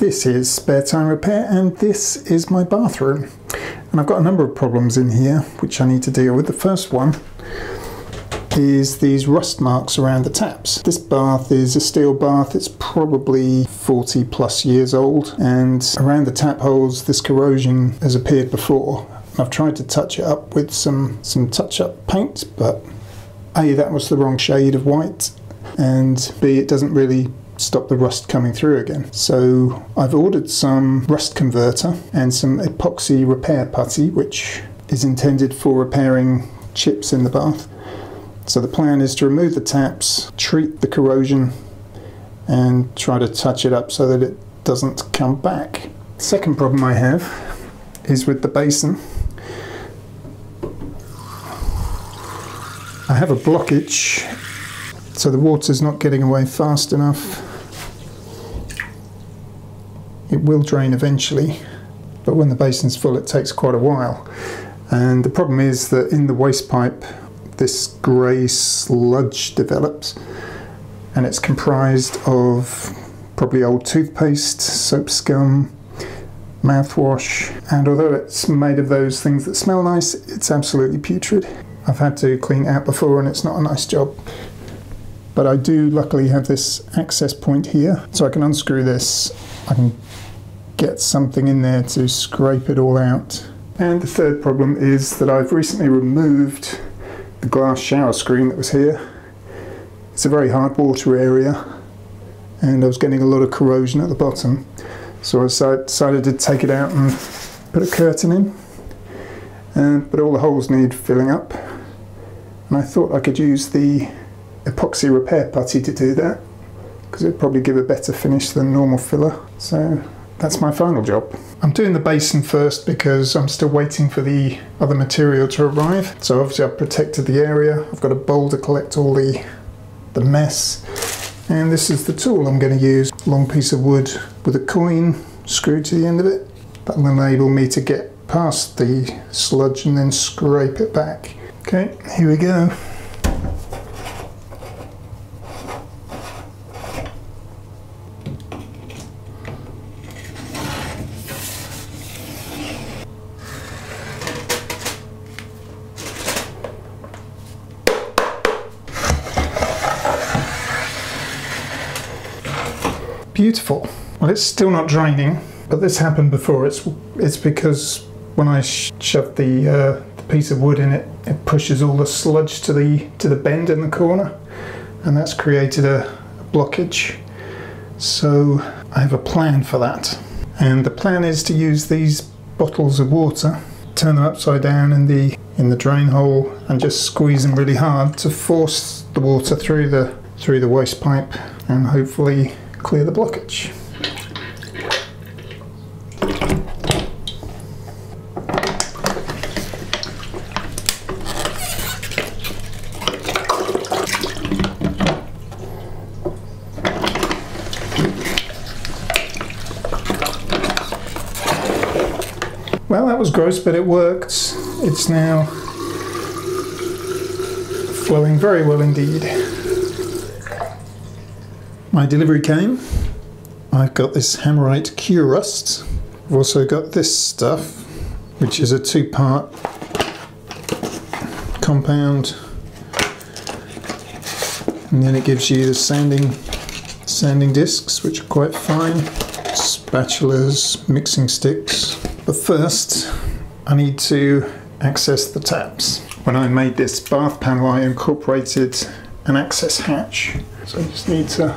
This is Spare Time Repair, and this is my bathroom. And I've got a number of problems in here which I need to deal with. The first one is these rust marks around the taps. This bath is a steel bath. It's probably 40 plus years old, and around the tap holes this corrosion has appeared before. I've tried to touch it up with some touch-up paint, but A, that was the wrong shade of white, and B, it doesn't really stop the rust coming through again. So I've ordered some rust converter and some epoxy repair putty, which is intended for repairing chips in the bath. So the plan is to remove the taps, treat the corrosion, and try to touch it up so that it doesn't come back. The second problem I have is with the basin. I have a blockage, so the water's not getting away fast enough. It will drain eventually, but when the basin's full it takes quite a while. And the problem is that in the waste pipe this grey sludge develops, and it's comprised of probably old toothpaste, soap scum, mouthwash, and although it's made of those things that smell nice, it's absolutely putrid. I've had to clean it out before and it's not a nice job. But I do luckily have this access point here, so I can unscrew this. I can get something in there to scrape it all out. And the third problem is that I've recently removed the glass shower screen that was here. It's a very hard water area, and I was getting a lot of corrosion at the bottom. So I decided to take it out and put a curtain in. But all the holes need filling up. And I thought I could use the epoxy repair putty to do that, because it'd probably give a better finish than normal filler. So that's my final job. I'm doing the basin first because I'm still waiting for the other material to arrive. So obviously I've protected the area. I've got a bowl to collect all the mess. And this is the tool I'm going to use. A long piece of wood with a coin screwed to the end of it. That will enable me to get past the sludge and then scrape it back. Okay, here we go. Beautiful. Well, it's still not draining, but this happened before. It's because when I shoved the piece of wood in it, it pushes all the sludge to the bend in the corner, and that's created a blockage. So I have a plan for that, and the plan is to use these bottles of water, turn them upside down in the drain hole, and just squeeze them really hard to force the water through the waste pipe and hopefully clear the blockage. Well, that was gross, but it worked. It's now flowing very well indeed. My delivery came. I've got this Hammerite Cure Rust. I've also got this stuff, which is a two-part compound, and then it gives you the sanding discs, which are quite fine, spatulas, mixing sticks. But first, I need to access the taps. When I made this bath panel, I incorporated an access hatch. So I just need to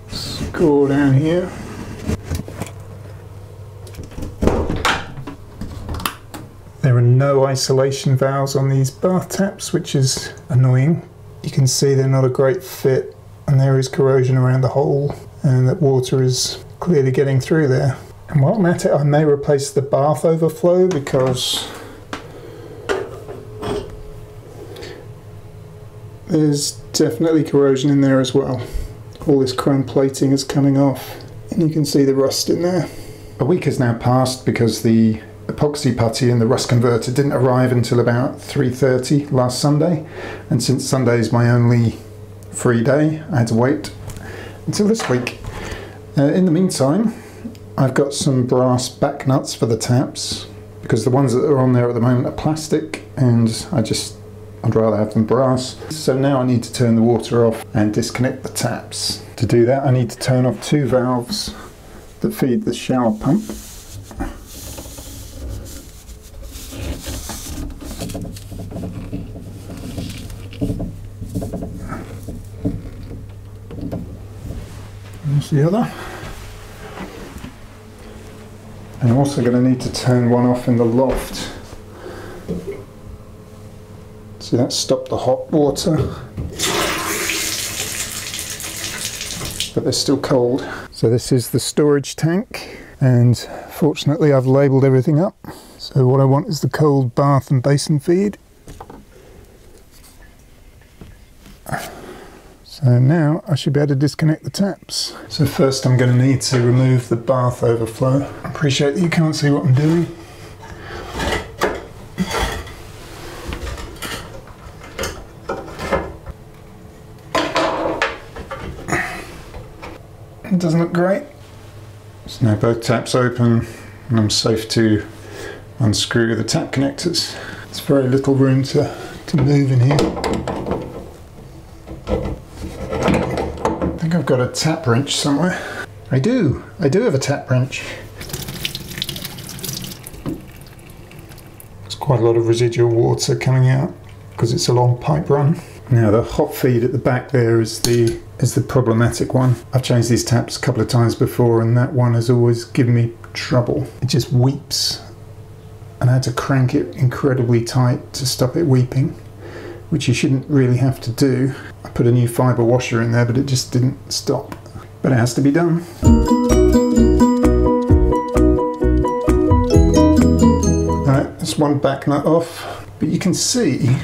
score down here. There are no isolation valves on these bath taps, which is annoying. You can see they're not a great fit, and there is corrosion around the hole, and that water is clearly getting through there. And while I'm at it, I may replace the bath overflow, because there's definitely corrosion in there as well. All this chrome plating is coming off, and you can see the rust in there. A week has now passed because the epoxy putty and the rust converter didn't arrive until about 3:30 last Sunday, and since Sunday is my only free day, I had to wait until this week. In the meantime, I've got some brass back nuts for the taps, because the ones that are on there at the moment are plastic, and I'd rather have them brass. So now I need to turn the water off and disconnect the taps. To do that, I need to turn off 2 valves that feed the shower pump. There's the other. And I'm also going to need to turn one off in the loft. See, that stopped the hot water, but they're still cold. So this is the storage tank, and fortunately I've labelled everything up. So what I want is the cold bath and basin feed. So now I should be able to disconnect the taps. So first I'm going to need to remove the bath overflow. I appreciate that you can't see what I'm doing. It doesn't look great. So now both taps open and I'm safe to unscrew the tap connectors. There's very little room to move in here. I think I've got a tap wrench somewhere. I do have a tap wrench. There's quite a lot of residual water coming out because it's a long pipe run. Now the hot feed at the back there is the problematic one. I've changed these taps a couple of times before and that one has always given me trouble. It just weeps and I had to crank it incredibly tight to stop it weeping, which you shouldn't really have to do. I put a new fibre washer in there but it just didn't stop. But it has to be done. Alright, that's one back nut off, but you can see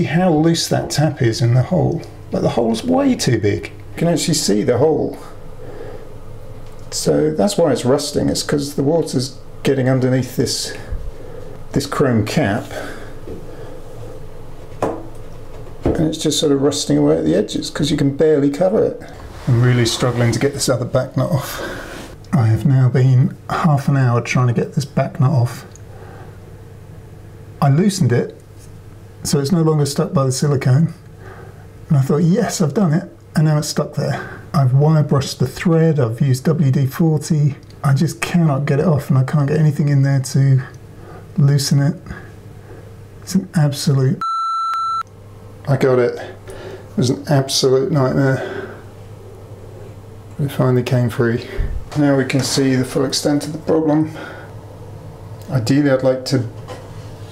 how loose that tap is in the hole. Like the hole's way too big. You can actually see the hole. So that's why it's rusting. It's because the water's getting underneath this chrome cap. And it's just sort of rusting away at the edges because you can barely cover it. I'm really struggling to get this other back nut off. I have now been half an hour trying to get this back nut off. I loosened it so it's no longer stuck by the silicone, and I thought, yes, I've done it, and now it's stuck there. I've wire brushed the thread, I've used WD-40, I just cannot get it off and I can't get anything in there to loosen it. It's an absolute... I got it. It was an absolute nightmare. It finally came free. Now we can see the full extent of the problem. Ideally I'd like to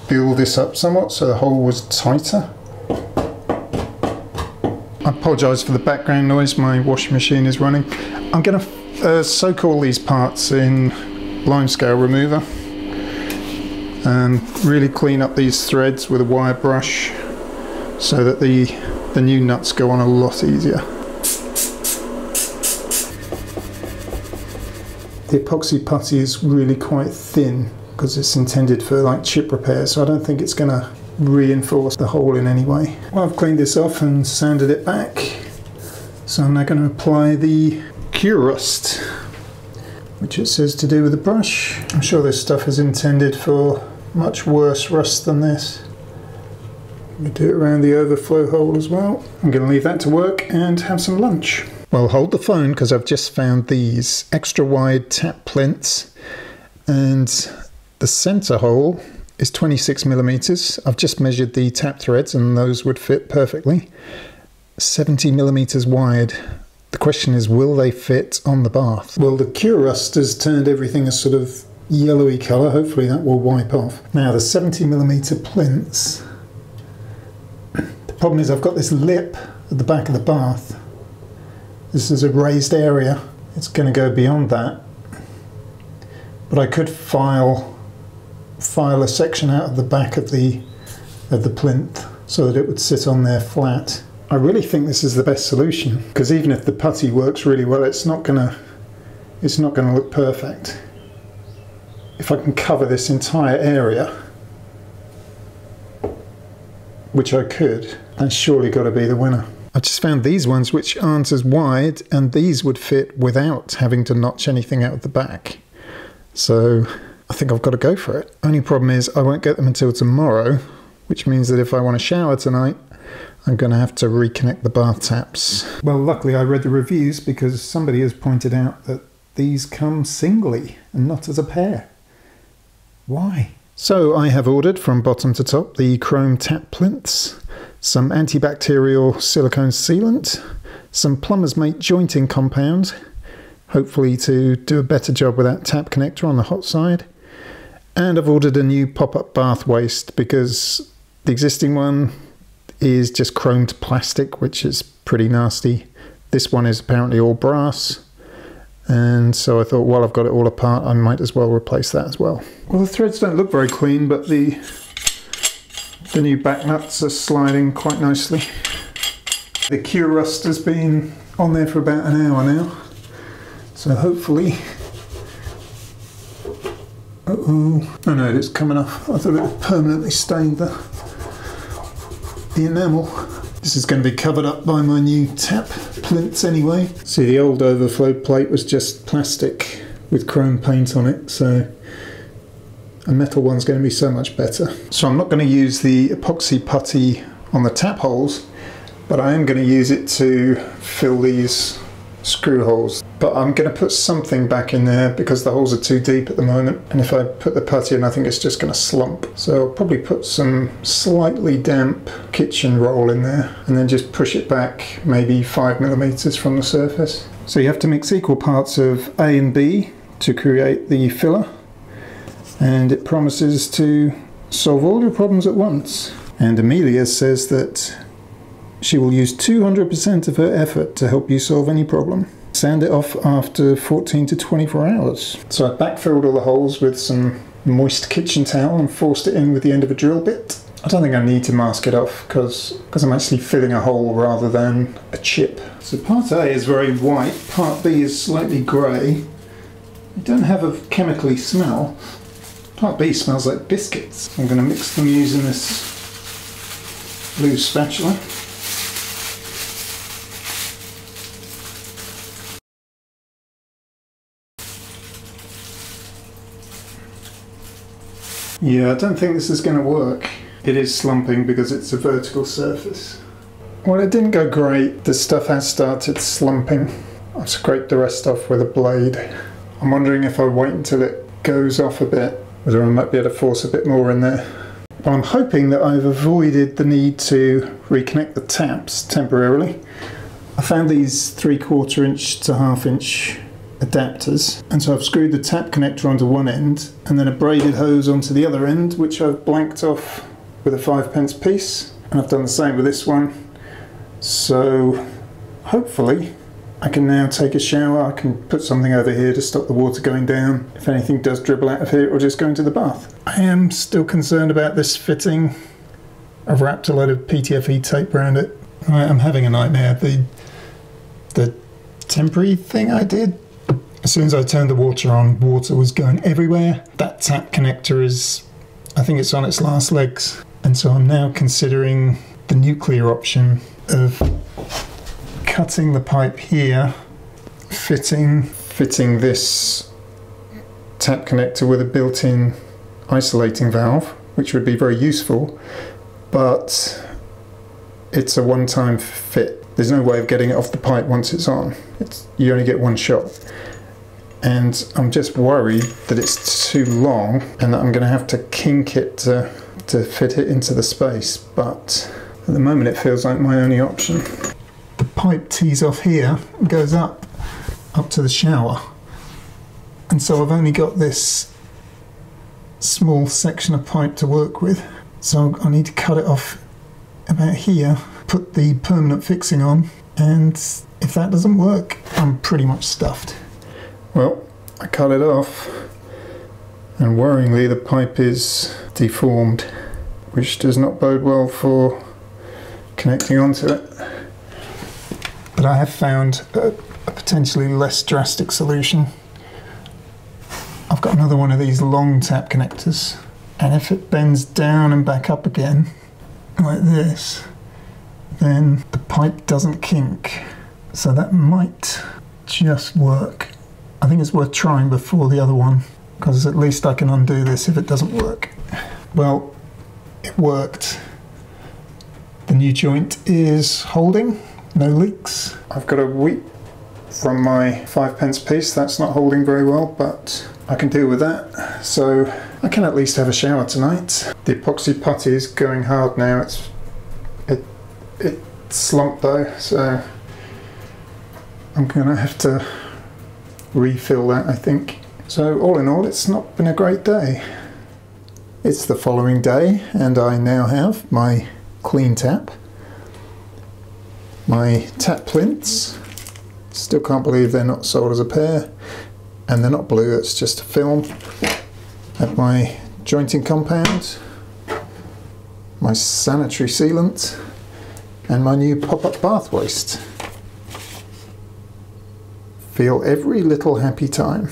build this up somewhat so the hole was tighter. I apologise for the background noise, my washing machine is running. I'm going to soak all these parts in limescale remover and really clean up these threads with a wire brush so that the new nuts go on a lot easier. The epoxy putty is really quite thin because it's intended for like chip repair, so I don't think it's going to reinforce the hole in any way. Well, I've cleaned this off and sanded it back, so I'm now going to apply the Cure Rust, which it says to do with the brush. I'm sure this stuff is intended for much worse rust than this. I'm going to do it around the overflow hole as well. I'm going to leave that to work and have some lunch. Well, hold the phone because I've just found these extra wide tap plinths, and the centre hole is 26 millimeters. I've just measured the tap threads and those would fit perfectly. 70 millimeters wide. The question is, will they fit on the bath? Well, the Cure Rust has turned everything a sort of yellowy colour. Hopefully that will wipe off. Now the 70 millimeter plinths. The problem is I've got this lip at the back of the bath. This is a raised area. It's going to go beyond that. But I could file a section out of the back of the plinth so that it would sit on there flat. I really think this is the best solution because even if the putty works really well, it's not gonna look perfect. If I can cover this entire area, which I could, that's surely got to be the winner. I just found these ones which aren't as wide, and these would fit without having to notch anything out of the back. So I think I've got to go for it. Only problem is I won't get them until tomorrow, which means that if I want to shower tonight, I'm going to have to reconnect the bath taps. Well, luckily I read the reviews, because somebody has pointed out that these come singly and not as a pair. Why? So I have ordered from bottom to top the chrome tap plinths, some antibacterial silicone sealant, some plumber's mate jointing compound, hopefully to do a better job with that tap connector on the hot side, and I've ordered a new pop-up bath waste because the existing one is just chromed plastic, which is pretty nasty. This one is apparently all brass, and so I thought, while I've got it all apart, I might as well replace that as well. Well, the threads don't look very clean, but the new back nuts are sliding quite nicely. The cure rust has been on there for about an hour now, so hopefully... Uh-oh. Oh no, it's coming off. I thought it had permanently stained the enamel. This is going to be covered up by my new tap plinths anyway. See, the old overflow plate was just plastic with chrome paint on it, so a metal one's going to be so much better. So I'm not going to use the epoxy putty on the tap holes, but I am going to use it to fill these screw holes. But I'm going to put something back in there because the holes are too deep at the moment, and if I put the putty in, I think it's just going to slump. So I'll probably put some slightly damp kitchen roll in there and then just push it back maybe 5mm from the surface. So you have to mix equal parts of A and B to create the filler, and it promises to solve all your problems at once. And Amelia says that she will use 200% of her effort to help you solve any problem. Sand it off after 14 to 24 hours. So I backfilled all the holes with some moist kitchen towel and forced it in with the end of a drill bit. I don't think I need to mask it off because I'm actually filling a hole rather than a chip. So part A is very white, part B is slightly grey. They don't have a chemically smell. Part B smells like biscuits. I'm going to mix them using this blue spatula. Yeah, I don't think this is going to work. It is slumping because it's a vertical surface. Well, it didn't go great. The stuff has started slumping. I've scraped the rest off with a blade. I'm wondering if I wait until it goes off a bit, whether I might be able to force a bit more in there. Well, I'm hoping that I've avoided the need to reconnect the taps temporarily. I found these 3/4 inch to 1/2 inch adapters, and so I've screwed the tap connector onto one end and then a braided hose onto the other end, which I've blanked off with a 5p piece, and I've done the same with this one. So hopefully I can now take a shower. I can put something over here to stop the water going down. If anything does dribble out of here, it will just go into the bath. I am still concerned about this fitting. I've wrapped a load of PTFE tape around it. I'm having a nightmare. The temporary thing I did, as soon as I turned the water on, water was going everywhere. That tap connector is, I think it's on its last legs. And so I'm now considering the nuclear option of cutting the pipe here, fitting this tap connector with a built-in isolating valve, which would be very useful, but it's a one-time fit. There's no way of getting it off the pipe once it's on. You only get one shot. And I'm just worried that it's too long and that I'm going to have to kink it to fit it into the space, but at the moment it feels like my only option. The pipe tees off here and goes up to the shower, and so I've only got this small section of pipe to work with, so I need to cut it off about here, put the permanent fixing on, and if that doesn't work, I'm pretty much stuffed. Well, I cut it off, and worryingly the pipe is deformed, which does not bode well for connecting onto it. But I have found a potentially less drastic solution. I've got another one of these long tap connectors, and if it bends down and back up again like this, then the pipe doesn't kink. So that might just work. I think it's worth trying before the other one, because at least I can undo this if it doesn't work. Well, it worked. The new joint is holding, no leaks. I've got a wheat from my 5p piece, that's not holding very well, but I can deal with that. So I can at least have a shower tonight. The epoxy putty is going hard now. It slumped though, so I'm gonna have to refill that, I think. So all in all, it's not been a great day. It's the following day and I now have my clean tap, my tap plinths, still can't believe they're not sold as a pair, and they're not blue, it's just a film. Have my jointing compound, my sanitary sealant, and my new pop-up bath waste. Feel every little happy time.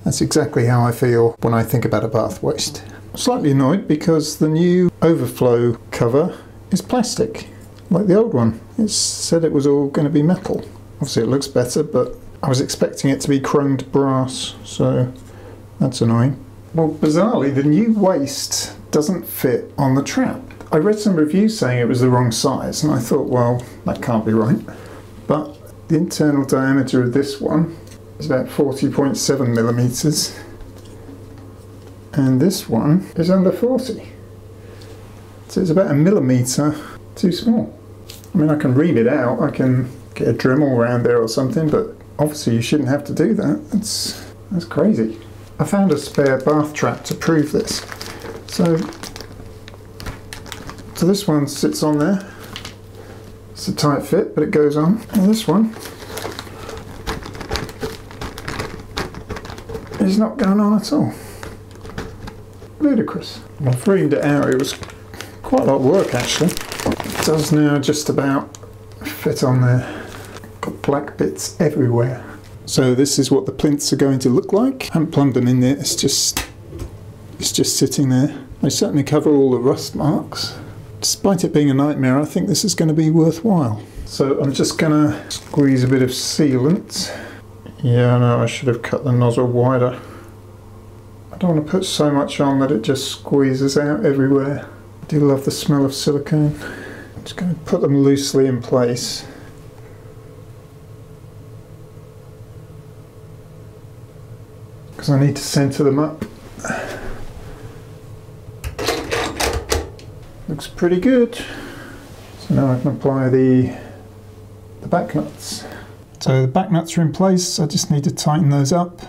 That's exactly how I feel when I think about a bath waste. Slightly annoyed because the new overflow cover is plastic, like the old one. It said it was all going to be metal. Obviously it looks better, but I was expecting it to be chromed brass, so that's annoying. Well, bizarrely, the new waste doesn't fit on the trap. I read some reviews saying it was the wrong size, and I thought, well, that can't be right. But the internal diameter of this one is about 40.7 millimeters. And this one is under 40. So it's about a millimetre too small. I mean, I can ream it out, I can get a Dremel around there or something, but obviously you shouldn't have to do that. That's crazy. I found a spare bath trap to prove this. So this one sits on there. It's a tight fit, but it goes on. And this one is not going on at all. Ludicrous. I framed it out, it was quite a lot of work actually. It does now just about fit on there. Got black bits everywhere. So this is what the plinths are going to look like. I haven't plumbed them in there, it's just sitting there. They certainly cover all the rust marks. Despite it being a nightmare, I think this is going to be worthwhile. So I'm just going to squeeze a bit of sealant. Yeah, no, I should have cut the nozzle wider. I don't want to put so much on that it just squeezes out everywhere. I do love the smell of silicone. I'm just going to put them loosely in place. Because I need to centre them up. Looks pretty good. So now I can apply the back nuts. So the back nuts are in place, I just need to tighten those up.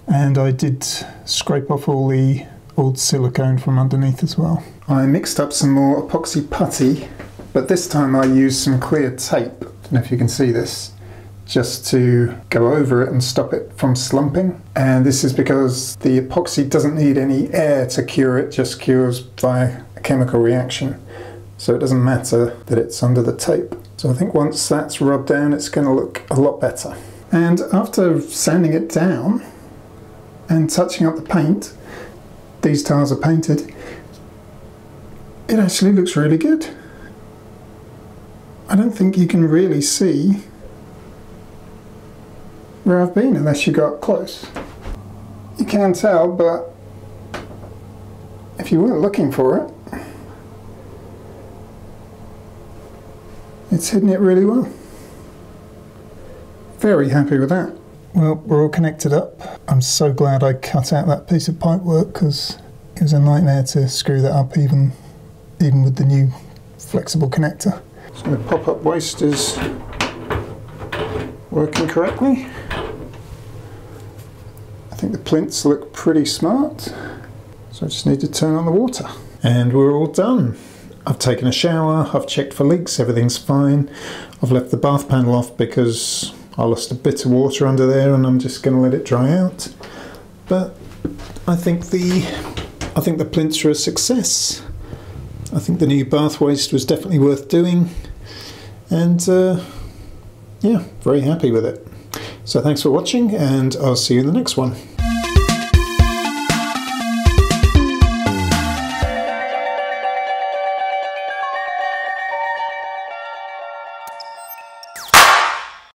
And I did scrape off all the old silicone from underneath as well. I mixed up some more epoxy putty, but this time I used some clear tape. I don't know if you can see this, just to go over it and stop it from slumping. And this is because the epoxy doesn't need any air to cure, it just cures by a chemical reaction. So it doesn't matter that it's under the tape. So I think once that's rubbed down, it's going to look a lot better. And after sanding it down and touching up the paint, these tiles are painted, it actually looks really good. I don't think you can really see where I've been unless you go up close. You can tell, but if you weren't looking for it, it's hidden it really well. Very happy with that. Well, we're all connected up. I'm so glad I cut out that piece of pipe work because it was a nightmare to screw that up even with the new flexible connector. So the pop-up waste is working correctly. I think the plinths look pretty smart. So I just need to turn on the water. And we're all done. I've taken a shower, I've checked for leaks, everything's fine. I've left the bath panel off because I lost a bit of water under there and I'm just going to let it dry out. But I think the plinths are a success. I think the new bath waste was definitely worth doing. And yeah, very happy with it. So thanks for watching and I'll see you in the next one.